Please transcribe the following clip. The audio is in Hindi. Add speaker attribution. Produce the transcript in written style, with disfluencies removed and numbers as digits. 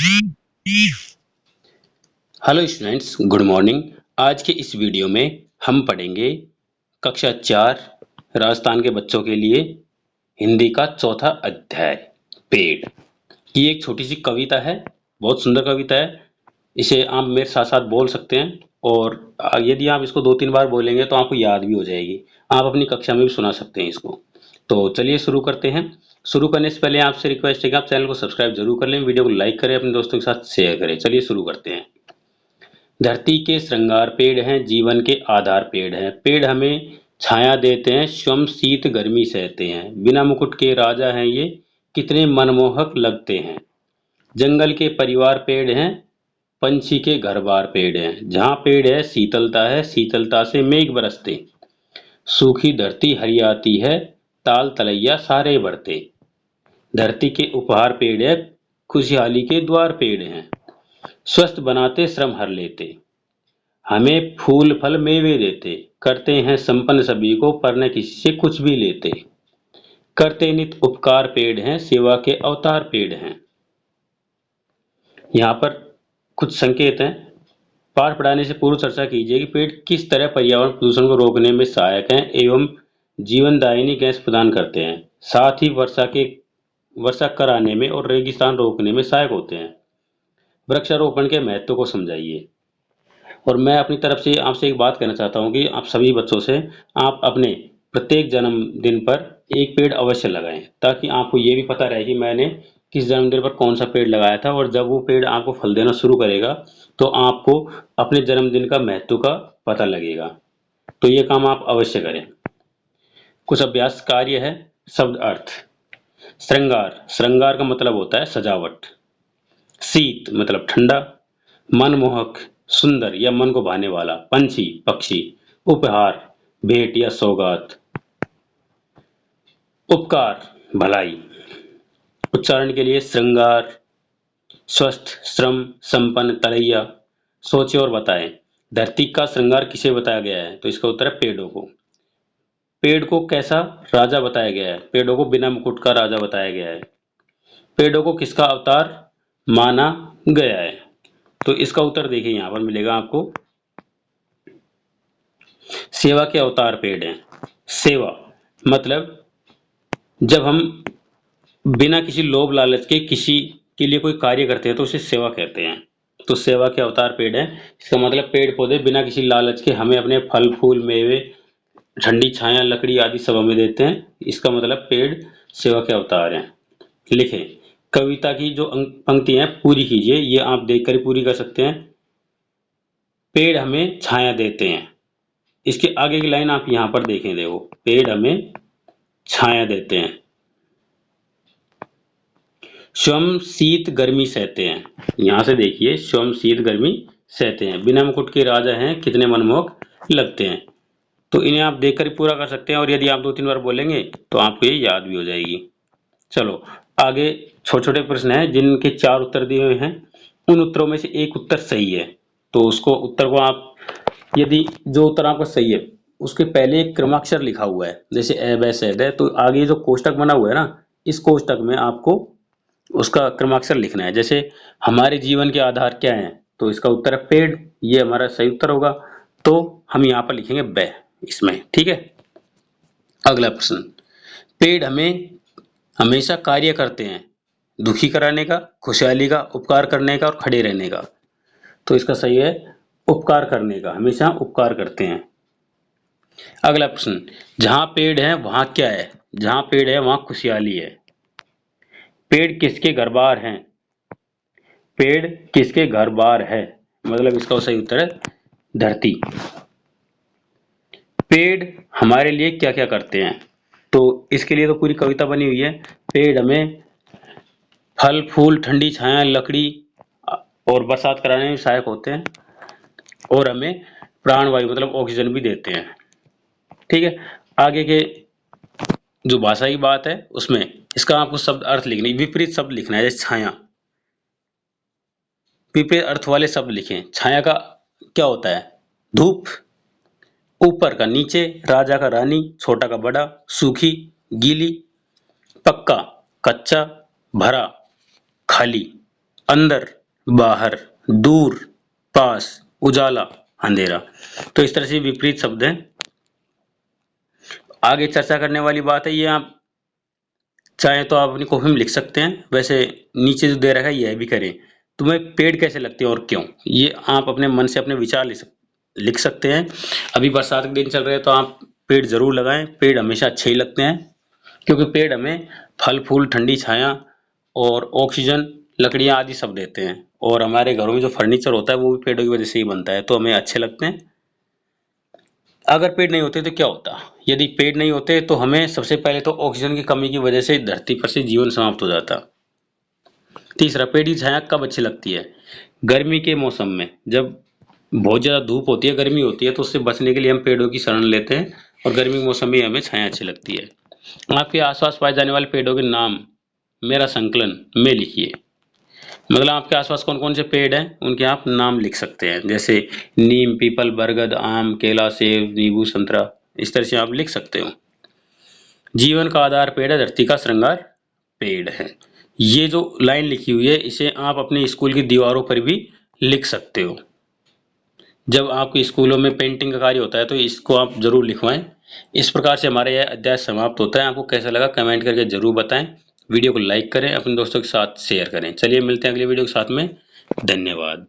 Speaker 1: Hello students, good morning. आज के इस वीडियो में हम पढ़ेंगे कक्षा 4 राजस्थान के बच्चों के लिए हिंदी का चौथा अध्याय पेड़। ये एक छोटी सी कविता है, बहुत सुंदर कविता है। इसे आप मेरे साथ साथ बोल सकते हैं और यदि आप इसको 2-3 बार बोलेंगे तो आपको याद भी हो जाएगी। आप अपनी कक्षा में भी सुना सकते हैं इसको। तो चलिए शुरू करते हैं। शुरू करने से पहले आपसे रिक्वेस्ट है कि आप चैनल को सब्सक्राइब जरूर कर लें, वीडियो को लाइक करें, अपने दोस्तों के साथ शेयर करें। चलिए शुरू करते हैं। धरती के श्रृंगार पेड़ हैं, जीवन के आधार पेड़ हैं। पेड़ हमें छाया देते हैं, स्वयं शीत गर्मी सहते हैं। बिना मुकुट के राजा हैं ये, कितने मनमोहक लगते हैं। जंगल के परिवार पेड़ हैं, पंछी के घर बार पेड़ हैं। जहाँ पेड़ है शीतलता है, शीतलता से मेघ बरसते। सूखी धरती हरियाती है, ताल तलैया सारे बढ़ते। धरती के उपहार पेड़ है, खुशहाली के द्वार पेड़ हैं। स्वस्थ बनाते श्रम हर लेते, हमें फूल फल मेवे देते। करते हैं संपन्न सभी को, पर न किसी से कुछ भी लेते। करते नित उपकार पेड़ हैं, सेवा के अवतार पेड़ हैं। यहाँ पर कुछ संकेत हैं। पाठ पढ़ाने से पूर्व चर्चा कीजिए कि पेड़ किस तरह पर्यावरण प्रदूषण को रोकने में सहायक हैं एवं जीवनदायिनी गैस प्रदान करते हैं। साथ ही वर्षा कराने में और रेगिस्तान रोकने में सहायक होते हैं। वृक्षारोपण के महत्व को समझाइए। और मैं अपनी तरफ से आपसे एक बात कहना चाहता हूँ कि आप सभी बच्चों से आप अपने प्रत्येक जन्मदिन पर एक पेड़ अवश्य लगाएं, ताकि आपको ये भी पता रहे कि मैंने किस जन्मदिन पर कौन सा पेड़ लगाया था। और जब वो पेड़ आपको फल देना शुरू करेगा तो आपको अपने जन्मदिन का महत्व का पता लगेगा। तो ये काम आप अवश्य करें। कुछ अभ्यास कार्य है। शब्द अर्थ। श्रृंगार, श्रृंगार का मतलब होता है सजावट। शीत मतलब ठंडा। मनमोहक सुंदर या मन को भाने वाला। पंछी पक्षी। उपहार भेंट या सौगात। उपकार भलाई। उच्चारण के लिए श्रृंगार, स्वस्थ, श्रम, संपन्न, तलैया। सोचे और बताएं। धरती का श्रृंगार किसे बताया गया है? तो इसका उत्तर है पेड़ों को। पेड़ को कैसा राजा बताया गया है? पेड़ों को बिना मुकुट का राजा बताया गया है। पेड़ों को किसका अवतार माना गया है? तो इसका उत्तर देखिए यहां पर मिलेगा आपको। सेवा के अवतार पेड़ हैं। सेवा मतलब जब हम बिना किसी लोभ लालच के किसी के लिए कोई कार्य करते हैं तो उसे सेवा कहते हैं। तो सेवा के अवतार पेड़ है। इसका मतलब पेड़ पौधे बिना किसी लालच के हमें अपने फल फूल मेवे, ठंडी छाया, लकड़ी आदि सब हमें देते हैं। इसका मतलब पेड़ सेवा के अवतार हैं। लिखें। कविता की जो पंक्ति है पूरी कीजिए। ये आप देखकर ही पूरी कर सकते हैं। पेड़ हमें छाया देते हैं। इसके आगे की लाइन आप यहां पर देखें, देखो, पेड़ हमें छाया देते हैं, स्वयं शीत गर्मी सहते हैं। यहां से देखिए, स्वयं शीत गर्मी सहते हैं। बिना मुकुट के राजा हैं, कितने मनमोहक लगते हैं। तो इन्हें आप देखकर ही पूरा कर सकते हैं और यदि आप 2-3 बार बोलेंगे तो आपको ये याद भी हो जाएगी। चलो आगे छोटे छोटे प्रश्न हैं जिनके 4 उत्तर दिए हुए हैं। उन उत्तरों में से एक उत्तर सही है, तो उसको उत्तर को आप, यदि जो उत्तर आपका सही है उसके पहले एक क्रमाक्षर लिखा हुआ है, जैसे ए ब स ड, तो आगे जो कोष्टक बना हुआ है ना, इस कोष्टक में आपको उसका क्रमाक्षर लिखना है। जैसे हमारे जीवन के आधार क्या हैं, तो इसका उत्तर है पेड़, ये हमारा सही उत्तर होगा। तो हम यहाँ पर लिखेंगे ब इसमें, ठीक है। अगला प्रश्न। पेड़ हमें हमेशा कार्य करते हैं, दुखी कराने का, खुशहाली का, उपकार करने का और खड़े रहने का। तो इसका सही है उपकार करने का, हमेशा उपकार करते हैं। अगला प्रश्न। जहां पेड़ है वहां क्या है? जहां पेड़ है वहां खुशहाली है। पेड़ किसके घर बार हैं? पेड़ किसके घर बार है, मतलब इसका सही उत्तर है धरती। पेड़ हमारे लिए क्या क्या करते हैं? तो इसके लिए तो पूरी कविता बनी हुई है। पेड़ हमें फल फूल, ठंडी छाया, लकड़ी और बरसात कराने में सहायक होते हैं और हमें प्राणवायु मतलब ऑक्सीजन भी देते हैं, ठीक है। आगे के जो भाषा की बात है उसमें इसका आपको शब्द अर्थ लिखनी, विपरीत शब्द लिखना है। जैसे छाया, विपरीत अर्थ वाले शब्द लिखें। छाया का क्या होता है? धूप। ऊपर का नीचे, राजा का रानी, छोटा का बड़ा, सूखी गीली, पक्का कच्चा, भरा खाली, अंदर, बाहर, दूर, पास, उजाला, अंधेरा। तो इस तरह से विपरीत शब्द हैं। आगे चर्चा करने वाली बात है, ये आप चाहे तो आप अपनी कॉपी में लिख सकते हैं, वैसे नीचे जो दे रखा है यह भी करें। तुम्हें पेड़ कैसे लगते हैं और क्यों, ये आप अपने मन से अपने विचार लिख सकते हैं। अभी बरसात के दिन चल रहे हैं तो आप पेड़ जरूर लगाएं। पेड़ हमेशा अच्छे ही लगते हैं, क्योंकि पेड़ हमें फल फूल, ठंडी छाया और ऑक्सीजन, लकड़ियां आदि सब देते हैं। और हमारे घरों में जो फर्नीचर होता है वो भी पेड़ों की वजह से ही बनता है, तो हमें अच्छे लगते हैं। अगर पेड़ नहीं होते तो क्या होता? यदि पेड़ नहीं होते तो हमें सबसे पहले तो ऑक्सीजन की कमी की वजह से धरती पर से जीवन समाप्त हो जाता। तीसरा, पेड़ की छाया कब अच्छी लगती है? गर्मी के मौसम में, जब बहुत ज्यादा धूप होती है, गर्मी होती है, तो उससे बचने के लिए हम पेड़ों की शरण लेते हैं और गर्मी के मौसम में हमें छाया अच्छी लगती है। आपके आसपास पाए जाने वाले पेड़ों के नाम मेरा संकलन में लिखिए। मतलब आपके आसपास कौन कौन से पेड़ हैं उनके आप नाम लिख सकते हैं, जैसे नीम, पीपल, बरगद, आम, केला, सेब, नींबू, संतरा, इस तरह से आप लिख सकते हो। जीवन का आधार पेड़ है, धरती का श्रृंगार पेड़ है। ये जो लाइन लिखी हुई है इसे आप अपने स्कूल की दीवारों पर भी लिख सकते हो। जब आपके स्कूलों में पेंटिंग का कार्य होता है तो इसको आप जरूर लिखवाएं। इस प्रकार से हमारा यह अध्याय समाप्त होता है। आपको कैसा लगा कमेंट करके जरूर बताएं। वीडियो को लाइक करें, अपने दोस्तों के साथ शेयर करें। चलिए मिलते हैं अगले वीडियो के साथ में। धन्यवाद।